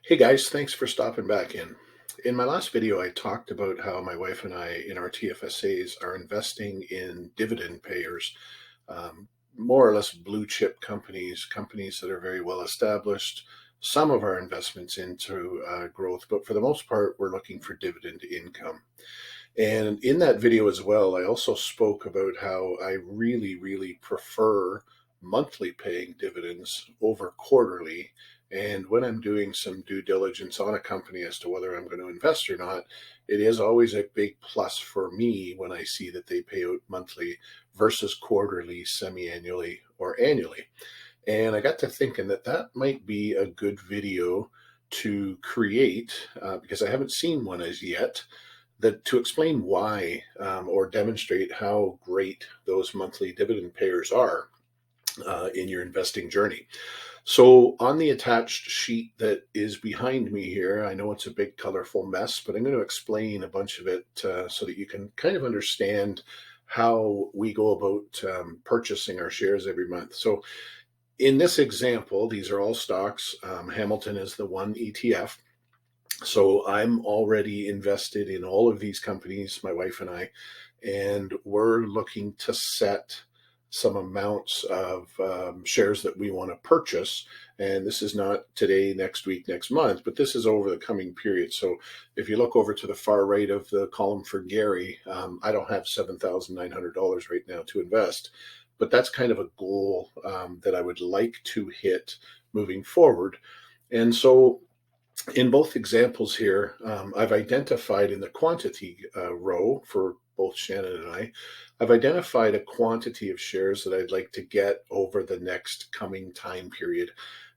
Hey guys, thanks for stopping back in. In my last video, I talked about how my wife and I in our TFSAs are investing in dividend payers, more or less blue chip companies, companies that are very well established. Some of our investments into growth, but for the most part, we're looking for dividend income. And in that video as well, I also spoke about how I really prefer monthly paying dividends over quarterly. And when I'm doing some due diligence on a company as to whether I'm going to invest or not, it is always a big plus for me when I see that they pay out monthly versus quarterly, semi annually, or annually. And I got to thinking that that might be a good video to create because I haven't seen one as yet that to explain why or demonstrate how great those monthly dividend payers are in your investing journey. So on the attached sheet that is behind me here, I know it's a big colorful mess, but I'm going to explain a bunch of it so that you can kind of understand how we go about purchasing our shares every month. So in this example, these are all stocks. Hamilton is the one ETF. So I'm already invested in all of these companies, my wife and I, and we're looking to set some amounts of shares that we want to purchase. And this is not today, next week, next month, but this is over the coming period. So if you look over to the far right of the column for Gary, I don't have $7,900 right now to invest, but that's kind of a goal that I would like to hit moving forward. And so in both examples here, I've identified in the quantity row for both Shannon and I've identified a quantity of shares that I'd like to get over the next coming time period.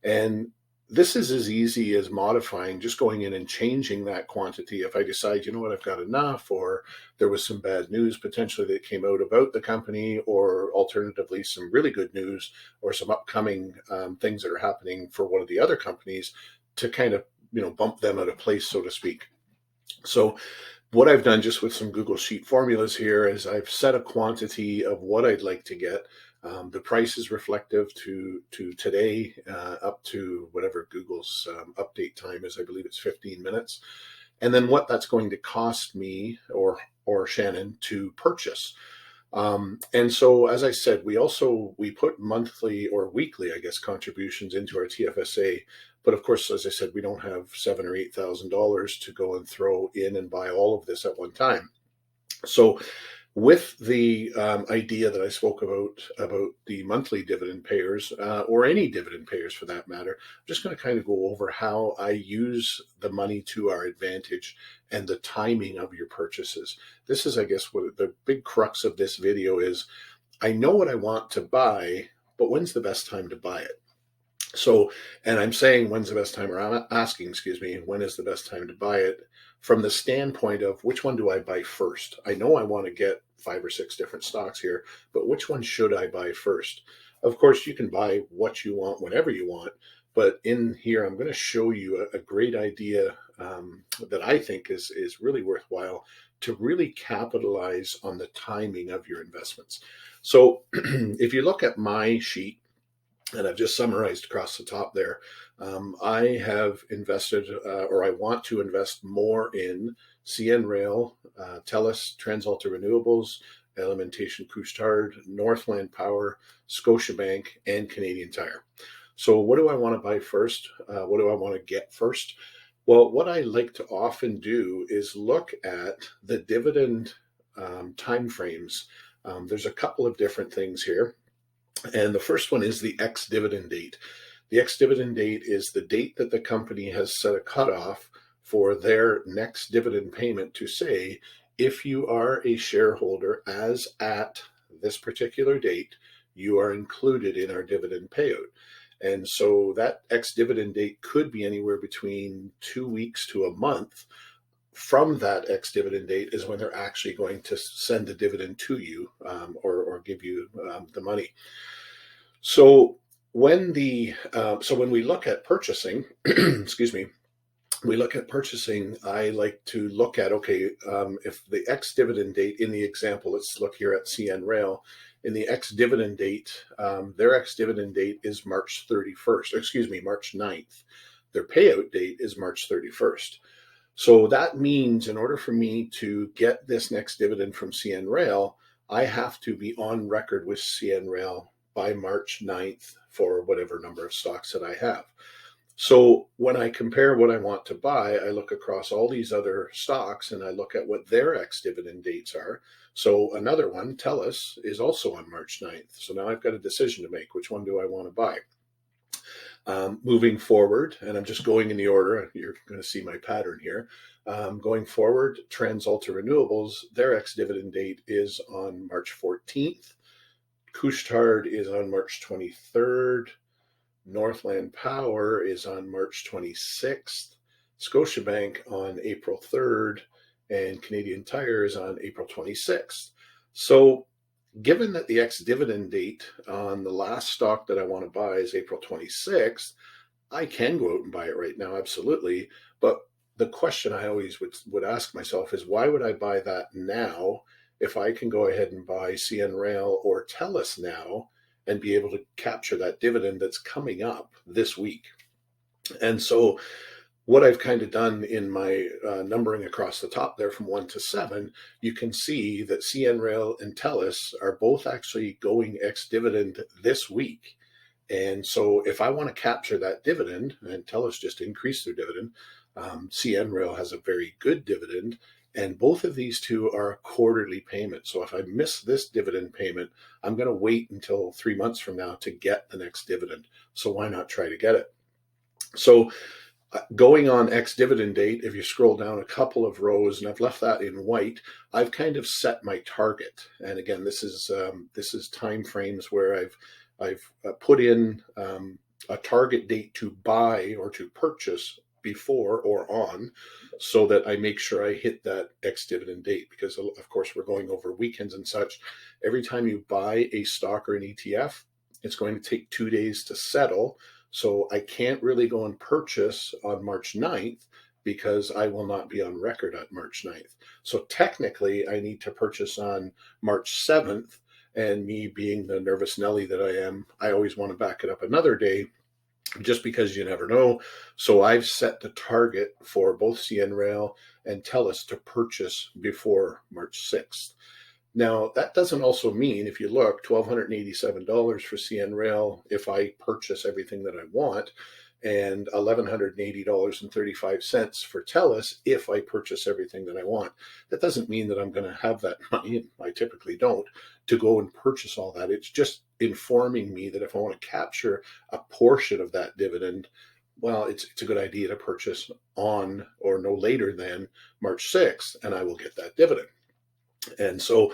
And this is as easy as modifying, just going in and changing that quantity. If I decide, you know what, I've got enough, or there was some bad news potentially that came out about the company, or alternatively, some really good news or some upcoming things that are happening for one of the other companies to kind of bump them out of place, so to speak. So what I've done just with some Google Sheet formulas here is I've set a quantity of what I'd like to get. The price is reflective to today up to whatever Google's update time is. I believe it's 15 minutes. And then what that's going to cost me or Shannon to purchase. And so, as I said, we put monthly or weekly, I guess, contributions into our TFSA. But of course, as I said, we don't have $7,000 or $8,000 to go and throw in and buy all of this at one time. So with the idea that I spoke about the monthly dividend payers or any dividend payers for that matter, I'm just going to kind of go over how I use the money to our advantage and the timing of your purchases. This is, I guess, what the big crux of this video is. I know what I want to buy, but when's the best time to buy it? So, and I'm saying when's the best time, or I'm asking, excuse me, when is the best time to buy it from the standpoint of which one do I buy first? I know I want to get 5 or 6 different stocks here, but which one should I buy first? Of course, you can buy what you want whenever you want, but in here, I'm going to show you a great idea that I think is really worthwhile to really capitalize on the timing of your investments. So if you look at my sheet, and I've just summarized across the top there, I have invested or I want to invest more in CN Rail, TELUS, TransAlta Renewables, Alimentation Couche-Tard, Northland Power, Scotiabank, and Canadian Tire. So what do I want to buy first? What do I want to get first? Well, what I like to often do is look at the dividend timeframes. There's a couple of different things here. And the first one is the ex-dividend date. The ex-dividend date is the date that the company has set a cutoff for their next dividend payment to say, if you are a shareholder as at this particular date, you are included in our dividend payout. And so that ex-dividend date could be anywhere between 2 weeks to a month. From that ex-dividend date is when they're actually going to send a dividend to you or give you the money. So when we look at purchasing, excuse me, we look at purchasing, I like to look at, okay, if the ex-dividend date in the example, let's look here at CN Rail, in the ex-dividend date, their ex-dividend date is March 31st, excuse me, March 9th. their payout date is March 31st. So that means in order for me to get this next dividend from CN Rail, I have to be on record with CN Rail by March 9th for whatever number of stocks that I have. So when I compare what I want to buy, I look across all these other stocks and I look at what their ex-dividend dates are. So another one, TELUS, is also on March 9th. So now I've got a decision to make. Which one do I want to buy? Moving forward, and I'm just going in the order, you're going to see my pattern here. Going forward, TransAlta Renewables, their ex-dividend date is on March 14th. Couche-Tard is on March 23rd. Northland Power is on March 26th. Scotiabank on April 3rd. And Canadian Tire is on April 26th. So given that the ex-dividend date on the last stock that I want to buy is April 26th, I can go out and buy it right now, absolutely. But the question I always would ask myself is, why would I buy that now if I can go ahead and buy CN Rail or TELUS now and be able to capture that dividend that's coming up this week? And so what I've kind of done in my numbering across the top there from 1 to 7, you can see that CN Rail and TELUS are both actually going ex-dividend this week. And so if I want to capture that dividend, and TELUS just increased their dividend, CN Rail has a very good dividend, and both of these two are a quarterly payment. So if I miss this dividend payment, I'm going to wait until 3 months from now to get the next dividend. So why not try to get it? So going on ex-dividend date, if you scroll down a couple of rows, and I've left that in white, I've kind of set my target. And again, this is time frames where I've put in a target date to buy or to purchase before or on, so that I make sure I hit that ex-dividend date. Because of course we're going over weekends and such. Every time you buy a stock or an ETF, it's going to take 2 days to settle. So I can't really go and purchase on March 9th because I will not be on record at March 9th. So technically I need to purchase on March 7th, and me being the nervous Nelly that I am, I always want to back it up another day just because you never know. So I've set the target for both CN Rail and TELUS to purchase before March 6th. Now, that doesn't also mean, if you look, $1,287 for CN Rail if I purchase everything that I want, and $1,180.35 for TELUS if I purchase everything that I want. That doesn't mean that I'm going to have that money, and I typically don't, to go and purchase all that. It's just informing me that if I want to capture a portion of that dividend, well, it's a good idea to purchase on or no later than March 6th, and I will get that dividend. And so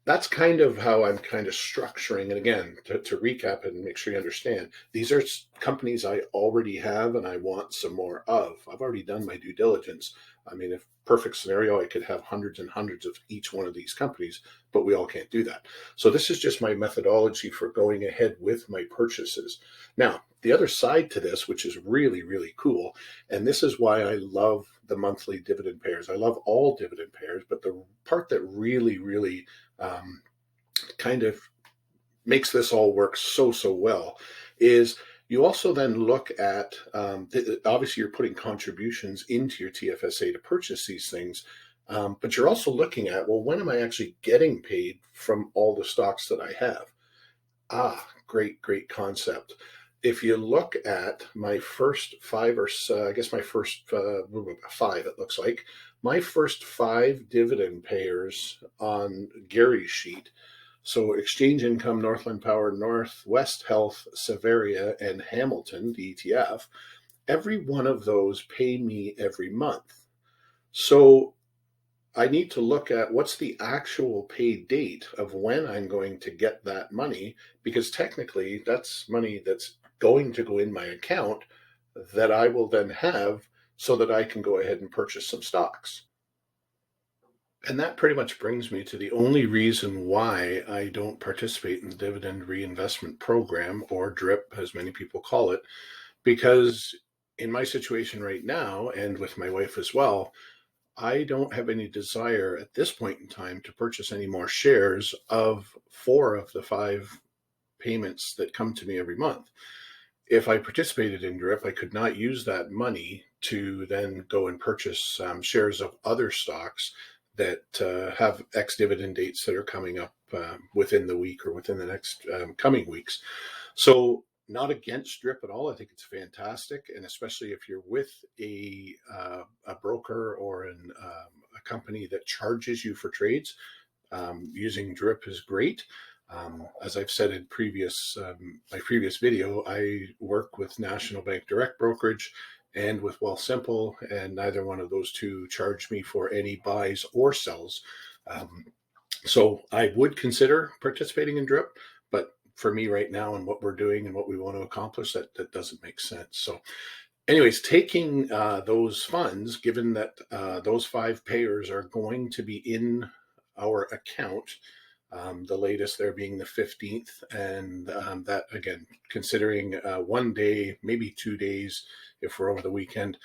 that's kind of how I'm kind of structuring. And again, to recap and make sure you understand, these are companies I already have and I want some more of. I've already done my due diligence. I mean, if perfect scenario, I could have hundreds and hundreds of each one of these companies, but we all can't do that. So this is just my methodology for going ahead with my purchases. Now, the other side to this, which is really, really cool, and this is why I love the monthly dividend payers. I love all dividend payers, but the part that really, really kind of makes this all work so well is you also then look at, obviously you're putting contributions into your TFSA to purchase these things, but you're also looking at, well, when am I actually getting paid from all the stocks that I have? Great concept. If you look at my first five, it looks like, my first 5 dividend payers on Gary's sheet. So Exchange Income, Northland Power, Northwest Health, Savaria, and Hamilton, the ETF, every one of those pay me every month. So I need to look at what's the actual pay date of when I'm going to get that money, because technically that's money that's going to go in my account that I will then have so that I can go ahead and purchase some stocks. And that pretty much brings me to the only reason why I don't participate in the dividend reinvestment program, or DRIP, as many people call it, because in my situation right now, and with my wife as well, I don't have any desire at this point in time to purchase any more shares of 4 of the 5 payments that come to me every month. If I participated in DRIP, I could not use that money to then go and purchase shares of other stocks that have ex-dividend dates that are coming up within the week or within the next coming weeks. So not against DRIP at all. I think it's fantastic, and especially if you're with a broker or a company that charges you for trades, using DRIP is great. As I've said in my previous video, I work with National Bank Direct Brokerage and with Wealthsimple, and neither one of those two charge me for any buys or sells. So I would consider participating in DRIP, but for me right now and what we're doing and what we want to accomplish, that doesn't make sense. So anyways, taking those funds, given that those 5 payers are going to be in our account, the latest there being the 15th, and that, again, considering 1 day, maybe 2 days if we're over the weekend.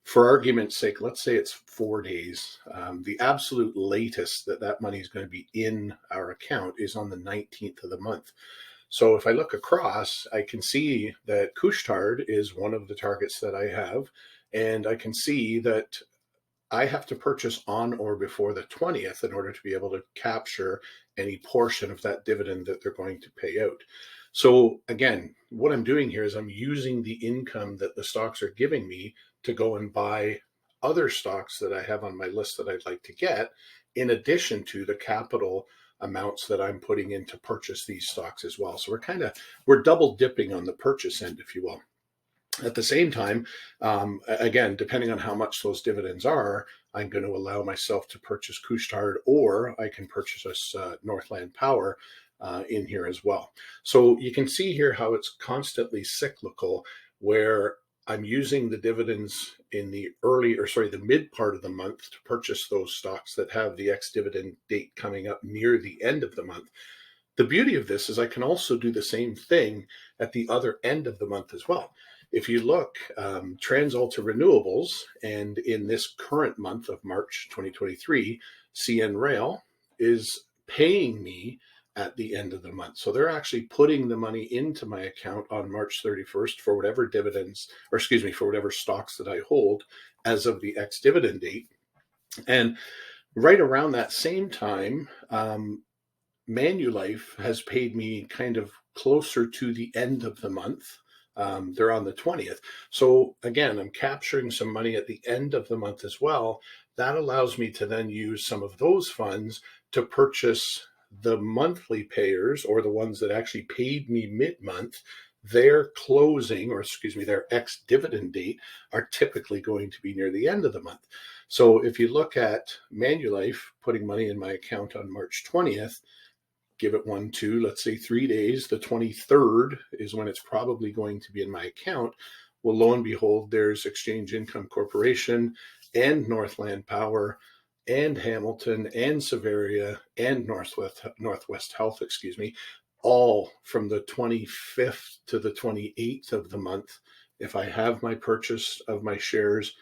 For argument's sake, let's say it's 4 days. The absolute latest that money is going to be in our account is on the 19th of the month. So if I look across, I can see that Couche-Tard is one of the targets that I have, and I can see that I have to purchase on or before the 20th in order to be able to capture any portion of that dividend that they're going to pay out. So again, what I'm doing here is I'm using the income that the stocks are giving me to go and buy other stocks that I have on my list that I'd like to get, in addition to the capital amounts that I'm putting in to purchase these stocks as well. So we're double dipping on the purchase end, if you will. At the same time, again, depending on how much those dividends are, I'm going to allow myself to purchase Couche-Tard, or I can purchase Northland Power in here as well. So you can see here how it's constantly cyclical, where I'm using the dividends in the mid part of the month to purchase those stocks that have the ex-dividend date coming up near the end of the month. The beauty of this is I can also do the same thing at the other end of the month as well. If you look, TransAlta Renewables, and in this current month of March 2023, CN Rail is paying me at the end of the month. So they're actually putting the money into my account on March 31st for whatever for whatever stocks that I hold as of the ex-dividend date. And right around that same time, Manulife has paid me kind of closer to the end of the month. They're on the 20th. So again, I'm capturing some money at the end of the month as well. That allows me to then use some of those funds to purchase the monthly payers, or the ones that actually paid me mid-month. Their ex-dividend date are typically going to be near the end of the month. So if you look at Manulife putting money in my account on March 20th, give it let's say 3 days, the 23rd is when it's probably going to be in my account. Well, lo and behold, there's Exchange Income Corporation and Northland Power and Hamilton and Severia and Northwest Health, all from the 25th to the 28th of the month. If I have my purchase of my shares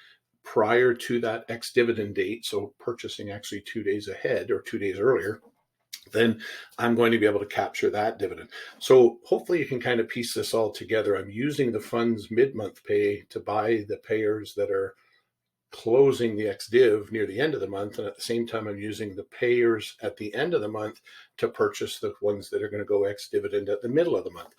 prior to that ex-dividend date, so purchasing actually 2 days ahead or 2 days earlier, then I'm going to be able to capture that dividend. So hopefully you can kind of piece this all together. I'm using the funds mid-month pay to buy the payers that are closing the ex-div near the end of the month, and at the same time I'm using the payers at the end of the month to purchase the ones that are going to go ex-dividend at the middle of the month.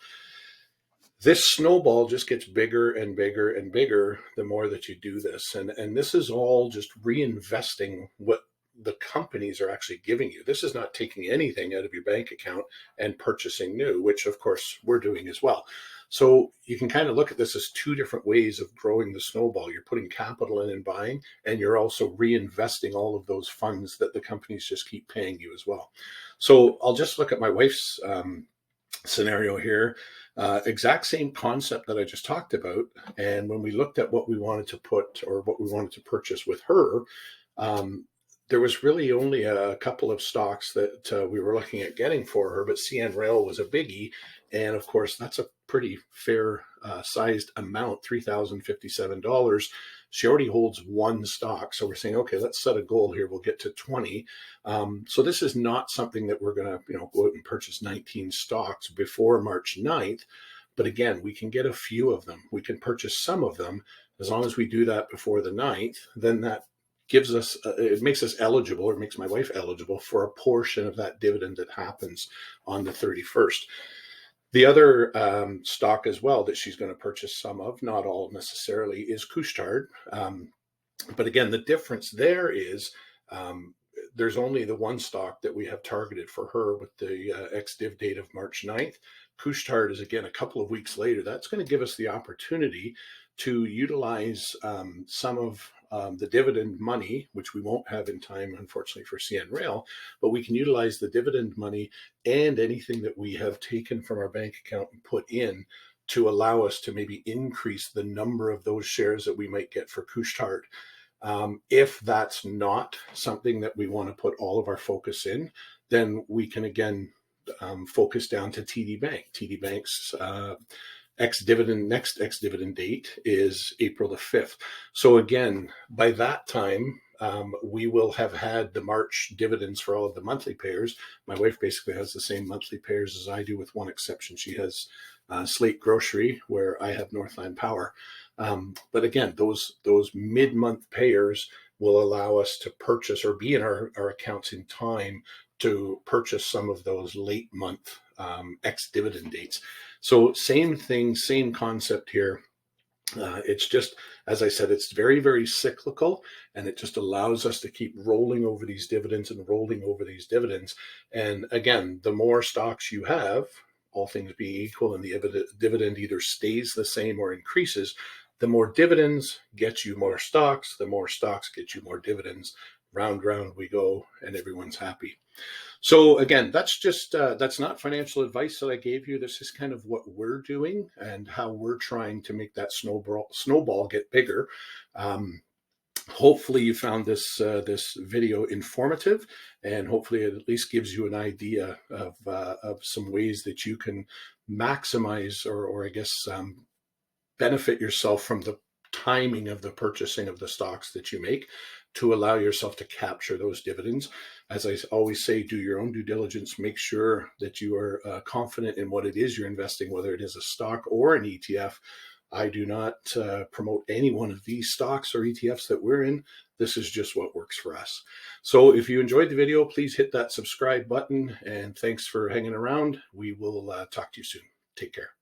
This snowball just gets bigger and bigger and bigger the more that you do this, and this is all just reinvesting what the companies are actually giving you. This is not taking anything out of your bank account and purchasing new, which of course we're doing as well. So you can kind of look at this as 2 different ways of growing the snowball. You're putting capital in and buying, and you're also reinvesting all of those funds that the companies just keep paying you as well. So I'll just look at my wife's scenario here. Exact same concept that I just talked about. And when we looked at what we wanted to put, or what we wanted to purchase with her, there was really only a couple of stocks that we were looking at getting for her, but CN Rail was a biggie. And of course, that's a pretty fair sized amount, $3,057. She already holds 1 stock. So we're saying, okay, let's set a goal here. We'll get to 20. So this is not something that we're going to go out and purchase 19 stocks before March 9th. But again, we can get a few of them. We can purchase some of them. As long as we do that before the 9th, then that gives us, it makes us eligible, or makes my wife eligible for a portion of that dividend that happens on the 31st. The other stock as well that she's going to purchase some of, not all necessarily, is Couche-Tard. But again, the difference there is there's only the one stock that we have targeted for her with the ex-div date of March 9th. Couche-Tard is, again, a couple of weeks later. That's going to give us the opportunity to utilize some of the dividend money, which we won't have in time, unfortunately, for CN Rail, but we can utilize the dividend money and anything that we have taken from our bank account and put in to allow us to maybe increase the number of those shares that we might get for Couche-Tard. If that's not something that we want to put all of our focus in, then we can again focus down to TD Bank. TD Bank's next ex-dividend date is April the 5th. So again, by that time, we will have had the March dividends for all of the monthly payers. My wife basically has the same monthly payers as I do, with one exception. She has Slate Grocery, where I have Northland Power. But again, those mid-month payers will allow us to purchase, or be in our accounts in time to purchase some of those late month ex-dividend dates. So same thing, same concept here. It's just, as I said, it's very, very cyclical, and it just allows us to keep rolling over these dividends and rolling over these dividends. And again, the more stocks you have, all things being equal, and the dividend either stays the same or increases, the more dividends get you more stocks, the more stocks get you more dividends. Round we go, and everyone's happy. So again, that's just that's not financial advice that I gave you. This is kind of what we're doing and how we're trying to make that snowball get bigger. Hopefully you found this video informative, and hopefully it at least gives you an idea of some ways that you can maximize, or I guess benefit yourself from the timing of the purchasing of the stocks that you make, to allow yourself to capture those dividends. As I always say, do your own due diligence. Make sure that you are confident in what it is you're investing, whether it is a stock or an ETF. I do not promote any one of these stocks or ETFs that we're in. This is just what works for us. So if you enjoyed the video, please hit that subscribe button, and thanks for hanging around. We will talk to you soon. Take care.